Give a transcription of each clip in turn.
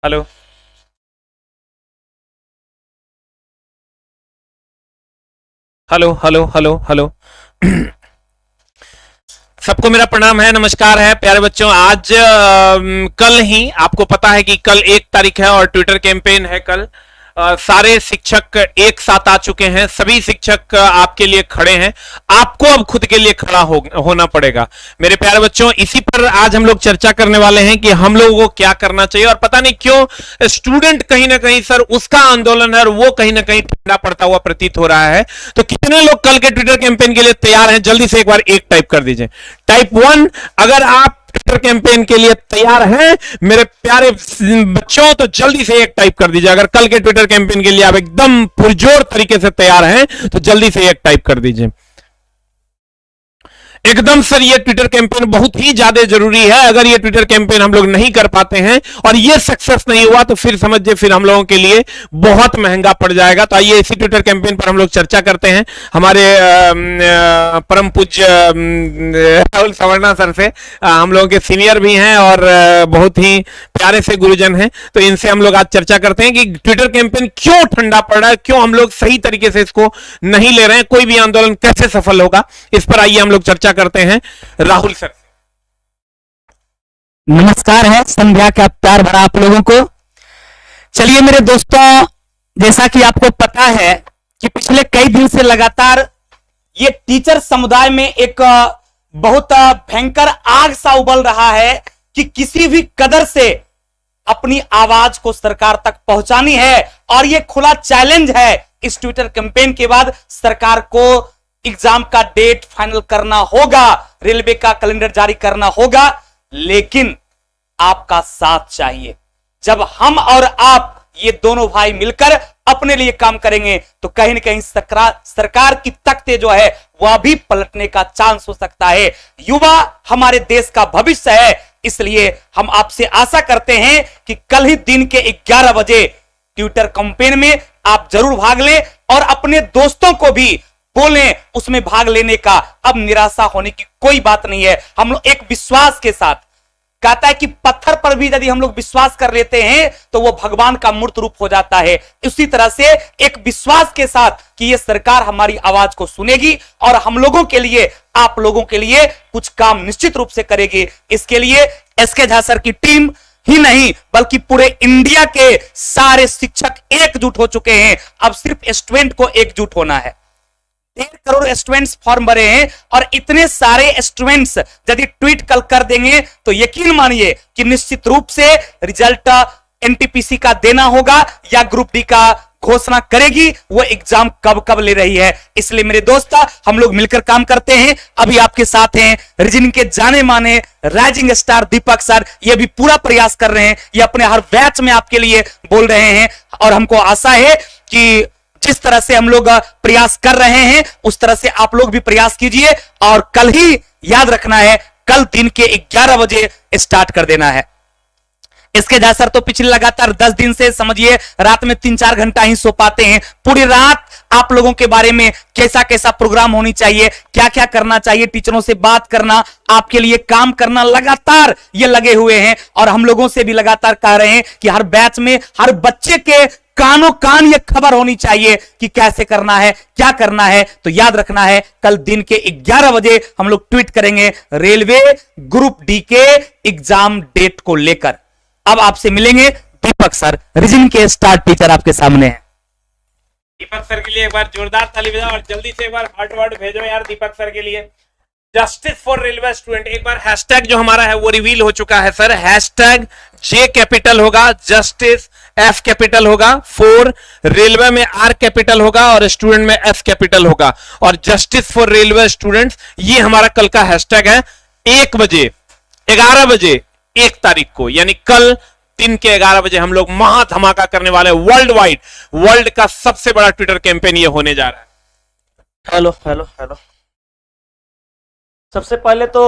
Hello hello hello hello hello. सबको मेरा प्रणाम है, नमस्कार है प्यारे बच्चों। आज कल ही आपको पता है कि कल 1 तारीख है और ट्विटर कैंपेन है कल। सारे शिक्षक एक साथ आ चुके हैं, सभी शिक्षक आपके लिए खड़े हैं। आपको अब खुद के लिए खड़ा होना पड़ेगा मेरे प्यारे बच्चों। इसी पर आज हम लोग चर्चा करने वाले हैं कि हम लोगों को क्या करना चाहिए। और पता नहीं क्यों स्टूडेंट कहीं ना कहीं सर उसका आंदोलन है और वो कहीं ना कहीं ठंडा पड़ता हुआ प्रतीत हो रहा है। तो कितने लोग कल के ट्विटर कैंपेन के लिए तैयार हैं? जल्दी से एक बार एक टाइप कर दीजिए, टाइप 1। अगर आप ट्विटर कैंपेन के लिए तैयार हैं मेरे प्यारे बच्चों तो जल्दी से एक टाइप कर दीजिए। अगर कल के ट्विटर कैंपेन के लिए आप एकदम पुरजोर तरीके से तैयार हैं तो जल्दी से एक टाइप कर दीजिए एकदम। सर ये ट्विटर कैंपेन बहुत ही ज्यादा जरूरी है। अगर ये ट्विटर कैंपेन हम लोग नहीं कर पाते हैं और ये सक्सेस नहीं हुआ तो फिर समझिए फिर हम लोगों के लिए बहुत महंगा पड़ जाएगा। तो आइए इसी ट्विटर कैंपेन पर हम लोग चर्चा करते हैं हमारे परम पूज्य राहुल सवर्णा सर से। हम लोगों के सीनियर भी हैं और बहुत ही प्यारे से गुरुजन हैं। तो इनसे हम लोग आज चर्चा करते हैं कि ट्विटर कैंपेन क्यों ठंडा पड़ रहा है, क्यों हम लोग सही तरीके से इसको नहीं ले रहे हैं, कोई भी आंदोलन कैसे सफल होगा, इस पर आइए हम लोग चर्चा करते हैं राहुल सर। नमस्कार है, संध्या का प्यार भरा आप लोगों को। चलिए मेरे दोस्तों, जैसा कि आपको पता है कि पिछले कई दिन से लगातार ये टीचर समुदाय में एक बहुत भयंकर आग सा उबल रहा है कि किसी भी कदर से अपनी आवाज को सरकार तक पहुंचानी है। और ये खुला चैलेंज है इस ट्विटर कैंपेन के बाद सरकार को एग्जाम का डेट फाइनल करना होगा, रेलवे का कैलेंडर जारी करना होगा, लेकिन आपका साथ चाहिए। जब हम और आप ये दोनों भाई मिलकर अपने लिए काम करेंगे तो कहीं ना कहीं सरकार की तख्ते जो है वह भी पलटने का चांस हो सकता है। युवा हमारे देश का भविष्य है, इसलिए हम आपसे आशा करते हैं कि कल ही दिन के 11 बजे ट्विटर कैंपेन में आप जरूर भाग लें और अपने दोस्तों को भी बोलें उसमें भाग लेने का। अब निराशा होने की कोई बात नहीं है। हम लोग एक विश्वास के साथ, कहता है कि पत्थर पर भी यदि हम लोग विश्वास कर लेते हैं तो वो भगवान का मूर्त रूप हो जाता है। इसी तरह से एक विश्वास के साथ कि ये सरकार हमारी आवाज को सुनेगी और हम लोगों के लिए, आप लोगों के लिए कुछ काम निश्चित रूप से करेगी। इसके लिए एसके झा सर की टीम ही नहीं बल्कि पूरे इंडिया के सारे शिक्षक एकजुट हो चुके हैं। अब सिर्फ स्टूडेंट को एकजुट होना है। 1.5 करोड़ स्टूडेंट्स फॉर्म भरे हैं और इतने सारे स्टूडेंट्स यदि ट्वीट कल कर देंगे तो यकीन मानिए कि निश्चित रूप से रिजल्ट एनटीपीसी का देना होगा या ग्रुप डी का घोषणा करेगी वो एग्जाम कब ले रही है। इसलिए मेरे दोस्त हम लोग मिलकर काम करते हैं। अभी आपके साथ हैं रीजनिंग के जाने माने राइजिंग स्टार दीपक सर, ये भी पूरा प्रयास कर रहे हैं, ये अपने हर बैच में आपके लिए बोल रहे हैं और हमको आशा है कि जिस तरह से हम लोग प्रयास कर रहे हैं उस तरह से आप लोग भी प्रयास कीजिए। और कल ही याद रखना है, कल दिन के 11 बजे स्टार्ट कर देना है। इसके झा सर तो पिछले लगातार 10 दिन से समझिए रात में 3-4 घंटा ही सो पाते हैं। पूरी रात आप लोगों के बारे में कैसा कैसा प्रोग्राम होनी चाहिए, क्या क्या करना चाहिए, टीचरों से बात करना, आपके लिए काम करना, लगातार ये लगे हुए हैं। और हम लोगों से भी लगातार कह रहे हैं कि हर बैच में हर बच्चे के कानों कान ये खबर होनी चाहिए कि कैसे करना है, क्या करना है। तो याद रखना है, कल दिन के 11 बजे हम लोग ट्वीट करेंगे रेलवे ग्रुप डी के एग्जाम डेट को लेकर। अब आपसे मिलेंगे दीपक सर, रीजनिंग के स्टार टीचर आपके सामने हैं। दीपक सर के लिए एक बार जोरदार ताली बजाओ और जल्दी से एक बार हार्ट वर्ड भेजो यार दीपक सर के लिए। जस्टिस फॉर रेलवे स्टूडेंट, एक बार हैशटैग जो हमारा है वो रिवील हो चुका है सर। हैशटैग जे कैपिटल होगा, जस्टिस एफ कैपिटल होगा, फॉर रेलवे में आर कैपिटल होगा और स्टूडेंट में एस कैपिटल होगा। और जस्टिस फॉर रेलवे स्टूडेंट्स ये हमारा कल का हैशटैग है। 1 बजे 11 बजे 1 तारीख को यानी कल दिन के 11 बजे हम लोग महा धमाका करने वाले हैं। वर्ल्ड वाइड, वर्ल्ड का सबसे बड़ा ट्विटर कैंपेन ये होने जा रहा है। Hello hello hello. सबसे पहले तो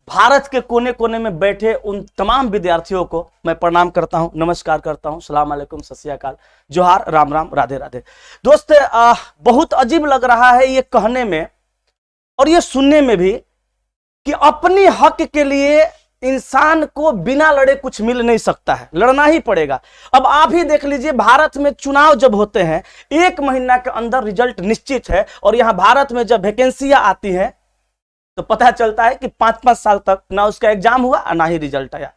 भारत के कोने कोने में बैठे उन तमाम विद्यार्थियों को मैं प्रणाम करता हूं, नमस्कार करता हूं, सलाम अलैकुम, सत श्री अकाल, जोहार, राम राम, राधे राधे। दोस्त बहुत अजीब लग रहा है ये कहने में और ये सुनने में भी कि अपने हक के लिए इंसान को बिना लड़े कुछ मिल नहीं सकता है, लड़ना ही पड़ेगा। अब आप ही देख लीजिए, भारत में चुनाव जब होते हैं 1 महीना के अंदर रिजल्ट निश्चित है, और यहां भारत में जब वैकेंसियां आती हैं तो पता चलता है कि 5-5 साल तक ना उसका एग्जाम हुआ ना ही रिजल्ट आया।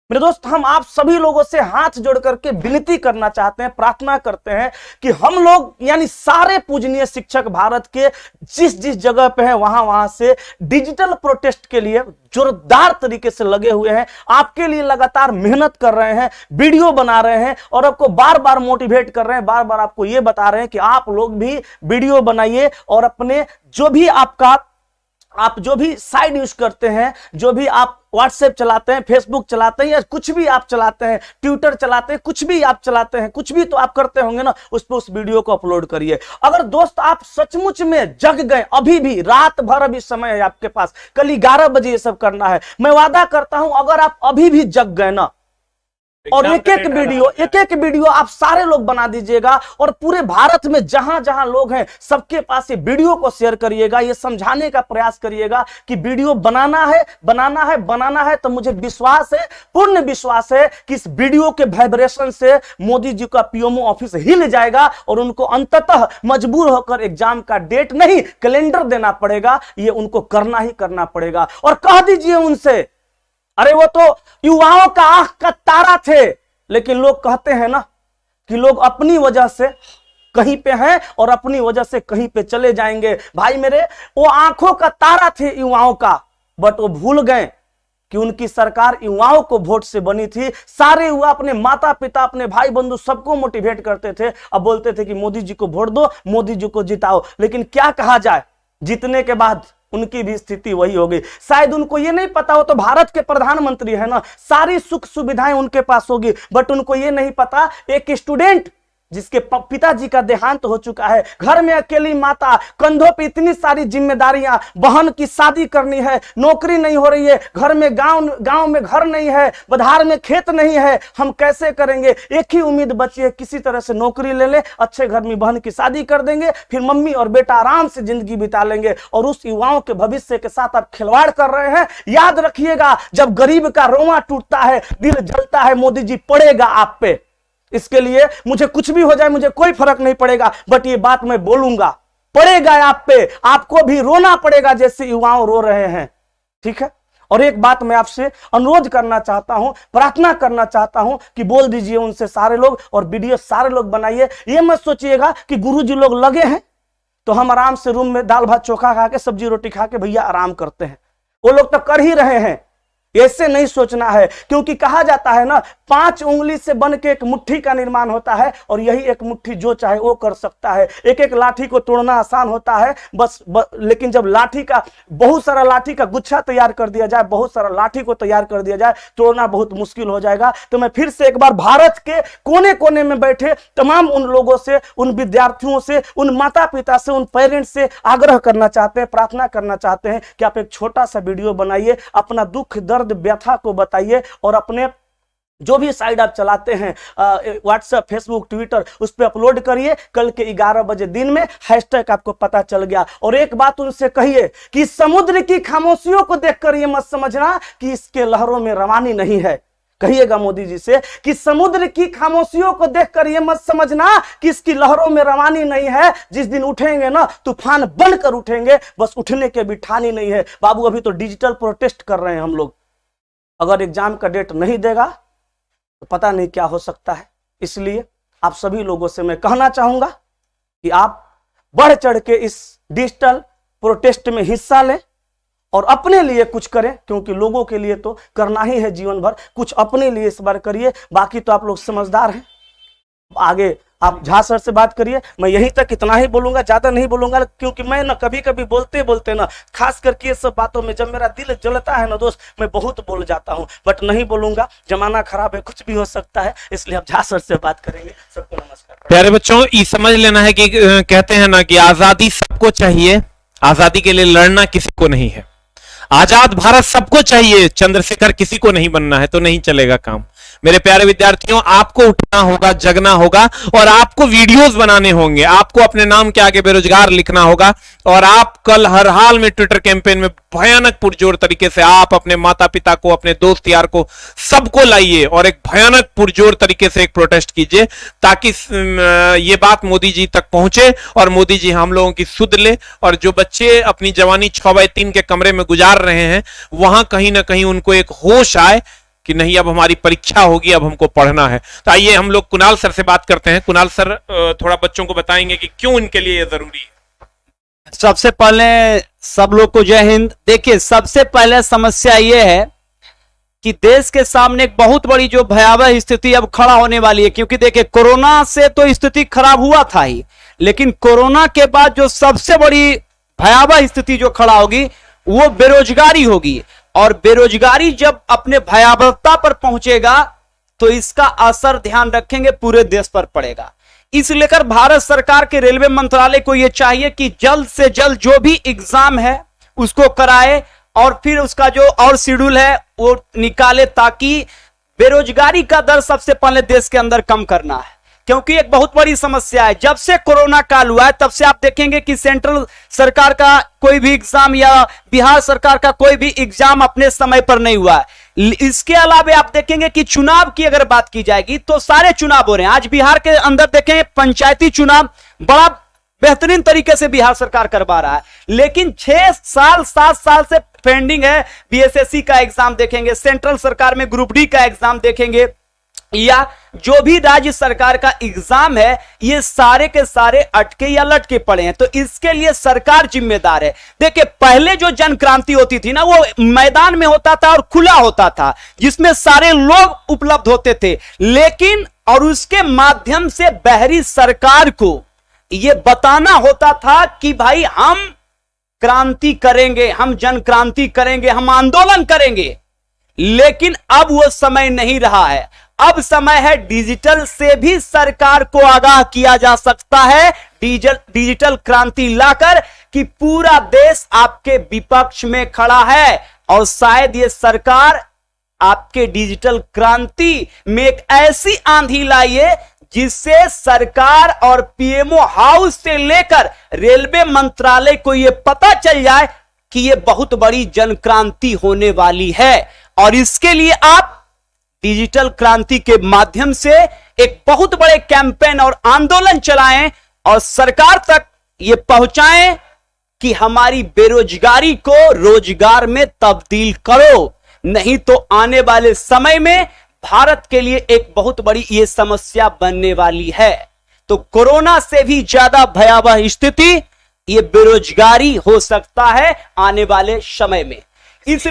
मेरे दोस्त, हम आप सभी लोगों से हाथ जोड़ करके विनती करना चाहते हैं, प्रार्थना करते हैं कि हम लोग यानी सारे पूजनीय शिक्षक भारत के जिस जिस जगह पे हैं वहां से डिजिटल प्रोटेस्ट के लिए जोरदार तरीके से लगे हुए हैं, आपके लिए लगातार मेहनत कर रहे हैं, वीडियो बना रहे हैं और आपको बार बार मोटिवेट कर रहे हैं, बार बार आपको ये बता रहे हैं कि आप लोग भी वीडियो बनाइए और अपने आप जो भी साइड यूज करते हैं, जो भी आप व्हाट्सएप चलाते हैं, फेसबुक चलाते हैं या कुछ भी आप चलाते हैं, ट्विटर चलाते हैं, कुछ भी आप चलाते हैं, कुछ भी तो आप करते होंगे ना, उस पर उस वीडियो को अपलोड करिए। अगर दोस्त आप सचमुच में जग गए, अभी भी रात भर अभी समय है आपके पास, कल 11 बजे ये सब करना है, मैं वादा करता हूं अगर आप अभी भी जग गए ना, और एक एक वीडियो आप सारे लोग बना दीजिएगा और पूरे भारत में जहां जहां लोग हैं सबके पास ये वीडियो को शेयर करिएगा, ये समझाने का प्रयास करिएगा कि वीडियो बनाना है। तो मुझे विश्वास है, पूर्ण विश्वास है कि इस वीडियो के वाइब्रेशन से मोदी जी का पीएमओ ऑफिस हिल जाएगा और उनको अंततः मजबूर होकर एग्जाम का डेट नहीं कैलेंडर देना पड़ेगा, ये उनको करना ही करना पड़ेगा। और कह दीजिए उनसे, अरे वो तो युवाओं का आंख का तारा थे, लेकिन लोग कहते हैं ना कि लोग अपनी वजह से कहीं पे हैं और अपनी वजह से कहीं पे चले जाएंगे। भाई मेरे, वो आंखों का तारा थे युवाओं का, बट वो भूल गए कि उनकी सरकार युवाओं को वोट से बनी थी। सारे युवा अपने माता पिता, अपने भाई बंधु सबको मोटिवेट करते थे, अब बोलते थे कि मोदी जी को वोट दो, मोदी जी को जिताओ। लेकिन क्या कहा जाए, जीतने के बाद उनकी भी स्थिति वही हो गई। शायद उनको ये नहीं पता, हो तो भारत के प्रधानमंत्री है ना, सारी सुख सुविधाएं उनके पास होगी, बट उनको ये नहीं पता एक स्टूडेंट जिसके पिताजी का देहांत हो चुका है, घर में अकेली माता, कंधों पे इतनी सारी जिम्मेदारियां, बहन की शादी करनी है, नौकरी नहीं हो रही है, घर में गांव में घर नहीं है, बधार में खेत नहीं है, हम कैसे करेंगे? एक ही उम्मीद बची है, किसी तरह से नौकरी ले ले, अच्छे घर में बहन की शादी कर देंगे, फिर मम्मी और बेटा आराम से जिंदगी बिता लेंगे। और उस युवाओं के भविष्य के साथ आप खिलवाड़ कर रहे हैं। याद रखिएगा, जब गरीब का रोंवा टूटता है, दिल जलता है, मोदी जी पड़ेगा आप पे। इसके लिए मुझे कुछ भी हो जाए, मुझे कोई फर्क नहीं पड़ेगा, बट ये बात मैं बोलूंगा, पड़ेगा आप पे, आपको भी रोना पड़ेगा जैसे युवाओं रो रहे हैं, ठीक है? और एक बात मैं आपसे अनुरोध करना चाहता हूं, प्रार्थना करना चाहता हूं कि बोल दीजिए उनसे सारे लोग, और वीडियो सारे लोग बनाइए। ये मत सोचिएगा कि गुरुजी लोग लगे हैं तो हम आराम से रूम में दाल भात चोखा खा के, सब्जी रोटी खा के भैया आराम करते हैं। वो लोग तो कर ही रहे हैं, ऐसे नहीं सोचना है। क्योंकि कहा जाता है ना, 5 उंगली से बन के एक मुट्ठी का निर्माण होता है, और यही एक मुट्ठी जो चाहे वो कर सकता है। एक एक लाठी को तोड़ना आसान होता है, लेकिन जब लाठी का बहुत सारा लाठी का गुच्छा तैयार कर दिया जाए, बहुत सारा लाठी को तैयार कर दिया जाए, तोड़ना बहुत मुश्किल हो जाएगा। तो मैं फिर से एक बार भारत के कोने कोने में बैठे तमाम उन लोगों से, उन विद्यार्थियों से, उन माता पिता से, उन पेरेंट्स से आग्रह करना चाहते हैं, प्रार्थना करना चाहते हैं कि आप एक छोटा सा वीडियो बनाइए, अपना दुख दर्द व्यथा को बताइए, और अपने जो भी साइड आप चलाते हैं, व्हाट्सएप, फेसबुक, ट्विटर, उस पर अपलोड करिए। कल के 11 बजे दिन में हैशटैग आपको पता चल गया। और एक बात उनसे कहिए कि समुद्र की खामोशियों को देखकर ये मत समझना कि इसके लहरों में रवानी नहीं है। कहिएगा मोदी जी से कि समुद्र की खामोशियों को देखकर ये मत समझना कि इसकी लहरों में रवानी नहीं है। जिस दिन उठेंगे ना, तूफान बनकर उठेंगे, बस उठने के भी ठानी नहीं है। बाबू, अभी तो डिजिटल प्रोटेस्ट कर रहे हैं हम लोग, अगर एग्जाम का डेट नहीं देगा तो पता नहीं क्या हो सकता है। इसलिए आप सभी लोगों से मैं कहना चाहूंगा कि आप बढ़ चढ़ के इस डिजिटल प्रोटेस्ट में हिस्सा लें और अपने लिए कुछ करें, क्योंकि लोगों के लिए तो करना ही है जीवन भर। कुछ अपने लिए इस बार करिए, बाकी तो आप लोग समझदार हैं। आगे आप झा सर से बात करिए। मैं यहीं तक इतना ही बोलूंगा, ज्यादा नहीं बोलूंगा, क्योंकि मैं ना कभी कभी बोलते बोलते ना, खास करके ये सब बातों में जब मेरा दिल जलता है ना दोस्त, मैं बहुत बोल जाता हूं, बट नहीं बोलूंगा, जमाना खराब है, कुछ भी हो सकता है। इसलिए आप झा सर से बात करेंगे। सबको नमस्कार। प्यारे बच्चों, ये समझ लेना है कि कहते हैं ना कि आजादी सबको चाहिए, आजादी के लिए लड़ना किसी को नहीं है। आजाद भारत सबको चाहिए, चंद्रशेखर किसी को नहीं बनना है, तो नहीं चलेगा काम। मेरे प्यारे विद्यार्थियों, आपको उठना होगा, जगना होगा और आपको वीडियोस बनाने होंगे, आपको अपने नाम के आगे बेरोजगार लिखना होगा और आप कल हर हाल में ट्विटर कैंपेन में भयानक पुरजोर तरीके से आप अपने माता पिता को, अपने दोस्त यार को, सबको लाइए और एक भयानक पुरजोर तरीके से एक प्रोटेस्ट कीजिए ताकि ये बात मोदी जी तक पहुंचे और मोदी जी हम लोगों की सुध ले और जो बच्चे अपनी जवानी 6x3 के कमरे में गुजार रहे हैं वहां कहीं ना कहीं उनको एक होश आए कि नहीं अब हमारी परीक्षा होगी, अब हमको पढ़ना है। तो आइए हम लोग कुणाल सर से बात करते हैं। कुणाल सर थोड़ा बच्चों को बताएंगे कि क्यों इनके लिए यह जरूरी है। सबसे पहले सब लोग को जय हिंद। देखिए, सबसे पहले समस्या यह है कि देश के सामने एक बहुत बड़ी जो भयावह स्थिति अब खड़ा होने वाली है, क्योंकि देखिए कोरोना से तो स्थिति खराब हुआ था ही, लेकिन कोरोना के बाद जो सबसे बड़ी भयावह स्थिति जो खड़ा होगी वो बेरोजगारी होगी और बेरोजगारी जब अपने भयावहता पर पहुंचेगा तो इसका असर, ध्यान रखेंगे, पूरे देश पर पड़ेगा। इस लेकर भारत सरकार के रेलवे मंत्रालय को यह चाहिए कि जल्द से जल्द जो भी एग्जाम है उसको कराए और फिर उसका जो और शेड्यूल है वो निकाले ताकि बेरोजगारी का दर सबसे पहले देश के अंदर कम करना है, क्योंकि एक बहुत बड़ी समस्या है। जब से कोरोना काल हुआ है तब से आप देखेंगे कि सेंट्रल सरकार का कोई भी एग्जाम या बिहार सरकार का कोई भी एग्जाम अपने समय पर नहीं हुआ है। इसके अलावा आप देखेंगे कि चुनाव की अगर बात की जाएगी तो सारे चुनाव हो रहे हैं। आज बिहार के अंदर देखेंगे पंचायती चुनाव बड़ा बेहतरीन तरीके से बिहार सरकार करवा रहा है, लेकिन 7 साल से पेंडिंग है। बीएसएससी का एग्जाम देखेंगे, सेंट्रल सरकार में ग्रुप डी का एग्जाम देखेंगे या जो भी राज्य सरकार का एग्जाम है, ये सारे के सारे अटके या लटके पड़े हैं। तो इसके लिए सरकार जिम्मेदार है। देखिए, पहले जो जन क्रांति होती थी ना, वो मैदान में होता था और खुला होता था जिसमें सारे लोग उपलब्ध होते थे, लेकिन और उसके माध्यम से बहरी सरकार को ये बताना होता था कि भाई हम क्रांति करेंगे, हम जन क्रांति करेंगे, हम आंदोलन करेंगे। लेकिन अब वो समय नहीं रहा है। अब समय है डिजिटल से भी सरकार को आगाह किया जा सकता है, डिजिटल क्रांति लाकर कि पूरा देश आपके विपक्ष में खड़ा है और शायद ये सरकार आपके डिजिटल क्रांति में एक ऐसी आंधी लाइए जिससे सरकार और पीएमओ हाउस से लेकर रेलवे मंत्रालय को यह पता चल जाए कि यह बहुत बड़ी जन क्रांति होने वाली है। और इसके लिए आप डिजिटल क्रांति के माध्यम से एक बहुत बड़े कैंपेन और आंदोलन चलाएं और सरकार तक ये पहुंचाएं कि हमारी बेरोजगारी को रोजगार में तब्दील करो, नहीं तो आने वाले समय में भारत के लिए एक बहुत बड़ी ये समस्या बनने वाली है। तो कोरोना से भी ज्यादा भयावह स्थिति ये बेरोजगारी हो सकता है आने वाले समय में। इस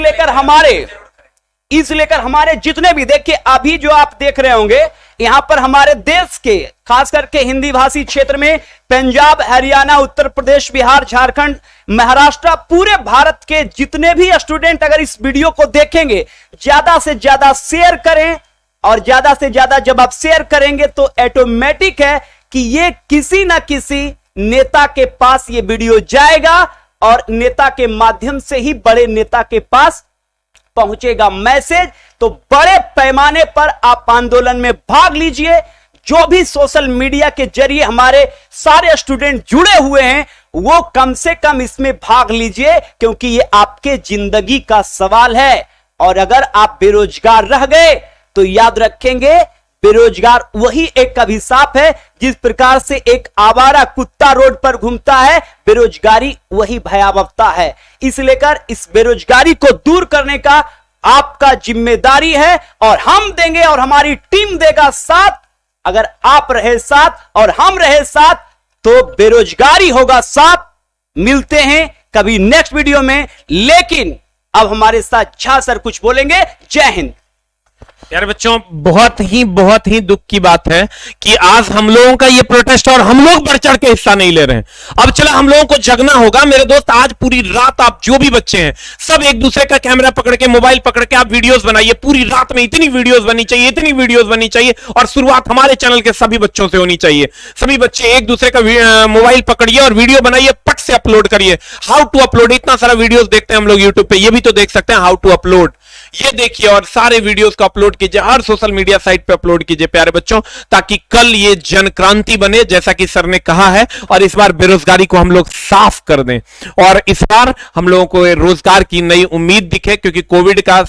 लेकर हमारे जितने भी, देखिए अभी जो आप देख रहे होंगे यहां पर हमारे देश के खास करके हिंदी भाषी क्षेत्र में पंजाब, हरियाणा, उत्तर प्रदेश, बिहार, झारखंड, महाराष्ट्र, पूरे भारत के जितने भी स्टूडेंट अगर इस वीडियो को देखेंगे, ज्यादा से ज्यादा शेयर करें और ज्यादा से ज्यादा जब आप शेयर करेंगे तो ऑटोमेटिक है कि ये किसी ना किसी नेता के पास ये वीडियो जाएगा और नेता के माध्यम से ही बड़े नेता के पास पहुंचेगा मैसेज। तो बड़े पैमाने पर आप आंदोलन में भाग लीजिए। जो भी सोशल मीडिया के जरिए हमारे सारे स्टूडेंट जुड़े हुए हैं वो कम से कम इसमें भाग लीजिए, क्योंकि ये आपके जिंदगी का सवाल है। और अगर आप बेरोजगार रह गए तो याद रखेंगे बेरोजगार वही एक अभिशाप है, जिस प्रकार से एक आवारा कुत्ता रोड पर घूमता है, बेरोजगारी वही भयावहता है। इस लेकर इस बेरोजगारी को दूर करने का आपका जिम्मेदारी है और हम देंगे और हमारी टीम देगा साथ। अगर आप रहे साथ और हम रहे साथ तो बेरोजगारी होगा साथ। मिलते हैं कभी नेक्स्ट वीडियो में, लेकिन अब हमारे साथ झा सर कुछ बोलेंगे। जय हिंद। यार बच्चों, बहुत ही दुख की बात है कि आज हम लोगों का ये प्रोटेस्ट और हम लोग बढ़ चढ़ के हिस्सा नहीं ले रहे हैं। अब चला हम लोगों को जगना होगा मेरे दोस्त। आज पूरी रात आप जो भी बच्चे हैं सब एक दूसरे का कैमरा पकड़ के, मोबाइल पकड़ के आप वीडियोस बनाइए। पूरी रात में इतनी वीडियोस बननी चाहिए, इतनी वीडियोस बननी चाहिए। और शुरुआत हमारे चैनल के सभी बच्चों से होनी चाहिए। सभी बच्चे एक दूसरे का मोबाइल पकड़िए और वीडियो बनाइए, पट से अपलोड करिए। हाउ टू अपलोड, इतना सारा वीडियोस देखते हैं हम लोग यूट्यूब पे, ये भी तो देख सकते हैं हाउ टू अपलोड। ये देखिए और सारे वीडियोस को अपलोड कीजिए, हर सोशल मीडिया साइट पे अपलोड कीजिए प्यारे बच्चों, ताकि कल ये जन क्रांति बने जैसा कि सर ने कहा है। और इस बार बेरोजगारी को हम लोग साफ कर दें और इस बार हम लोगों को रोजगार की नई उम्मीद दिखे, क्योंकि कोविड का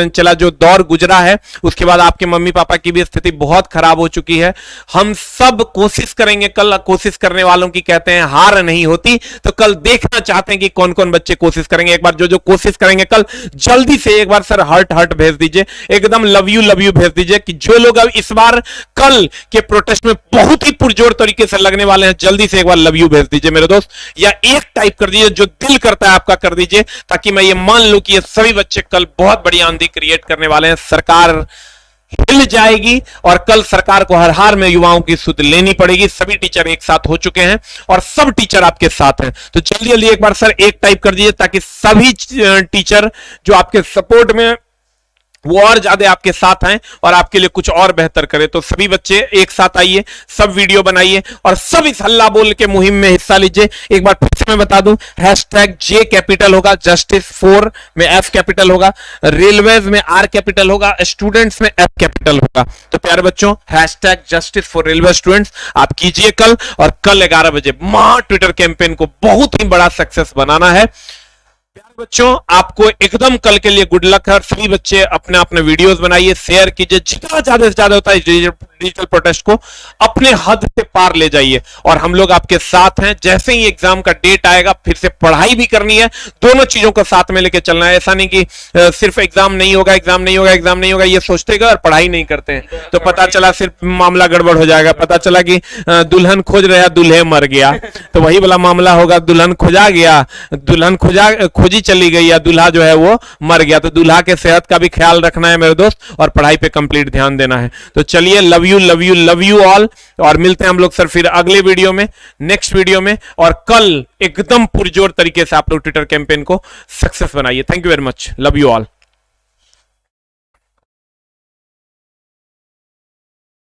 चला जो दौर गुजरा है उसके बाद आपके मम्मी पापा की भी स्थिति बहुत खराब हो चुकी है। हम सब कोशिश करेंगे, कल कोशिश करने वालों की कहते हैं हार नहीं होती, तो कल देखना चाहते हैं कि कौन कौन बच्चे कोशिश करेंगे। एक बार जो जो कोशिश करेंगे कल जल्दी से एक बार सर हर्ट भेज दीजिए, एकदम लव यू भेज दीजिए, कि जो लोग अब इस बार कल के प्रोटेस्ट में बहुत ही पुरजोर तरीके से लगने वाले हैं जल्दी से एक बार लव यू भेज दीजिए मेरे दोस्त, या एक टाइप कर दीजिए, जो दिल करता है आपका कर दीजिए, ताकि मैं ये मान लूं कि ये सभी बच्चे कल बहुत बड़ी आंधी क्रिएट करने वाले हैं। सरकार हिल जाएगी और कल सरकार को हर हार में युवाओं की सुध लेनी पड़ेगी। सभी टीचर एक साथ हो चुके हैं और सब टीचर आपके साथ हैं, तो जल्दी जल्दी एक बार सर एक टाइप कर दीजिए, ताकि सभी टीचर जो आपके सपोर्ट में वो और ज्यादा आपके साथ हैं और आपके लिए कुछ और बेहतर करे। तो सभी बच्चे एक साथ आइए, सब वीडियो बनाइए और सब इस हल्ला बोल के मुहिम में हिस्सा लीजिए। एक बार फिर से मैं बता दूं, #J कैपिटल होगा, जस्टिस 4 में F कैपिटल होगा, रेलवेज में R कैपिटल होगा, स्टूडेंट्स में F कैपिटल होगा। तो प्यारे बच्चों #Justice for Railway Students आप कीजिए कल, और कल 11 बजे महा ट्विटर कैंपेन को बहुत ही बड़ा सक्सेस बनाना है। प्यारे बच्चों आपको एकदम कल के लिए गुड लक है। सभी बच्चे अपने अपने वीडियोस बनाइए, शेयर कीजिए, जितना ज्यादा से ज्यादा होता है डिजिटल प्रोटेस्ट को अपने हद से पार ले जाइए, और हम लोग आपके साथ हैं। जैसे ही एग्जाम का डेट आएगा फिर से पढ़ाई भी करनी है, दोनों चीजों को साथ में लेके चलना है। ऐसा नहीं कि सिर्फ एग्जाम नहीं होगा ये सोचते गए और पढ़ाई नहीं करते हैं, तो पता चला सिर्फ मामला गड़बड़ हो जाएगा। पता चला कि दुल्हन खोज रहा, दूल्हे मर गया, तो वही वाला मामला होगा। दुल्हन खोजा गया, दुल्हन खोजी चली गई, या दूल्हा जो है वो मर गया। तो दूल्हा के सेहत का भी ख्याल रखना है मेरे दोस्त, और पढ़ाई पे कंप्लीट ध्यान देना है। तो चलिए लव यू ऑल, और मिलते हैं हम लोग सर फिर अगले वीडियो में, नेक्स्ट वीडियो में। और कल एकदम पुरजोर तरीके से आप लोग ट्विटर कैंपेन को सक्सेस बनाइए। Thank you very much, love you all.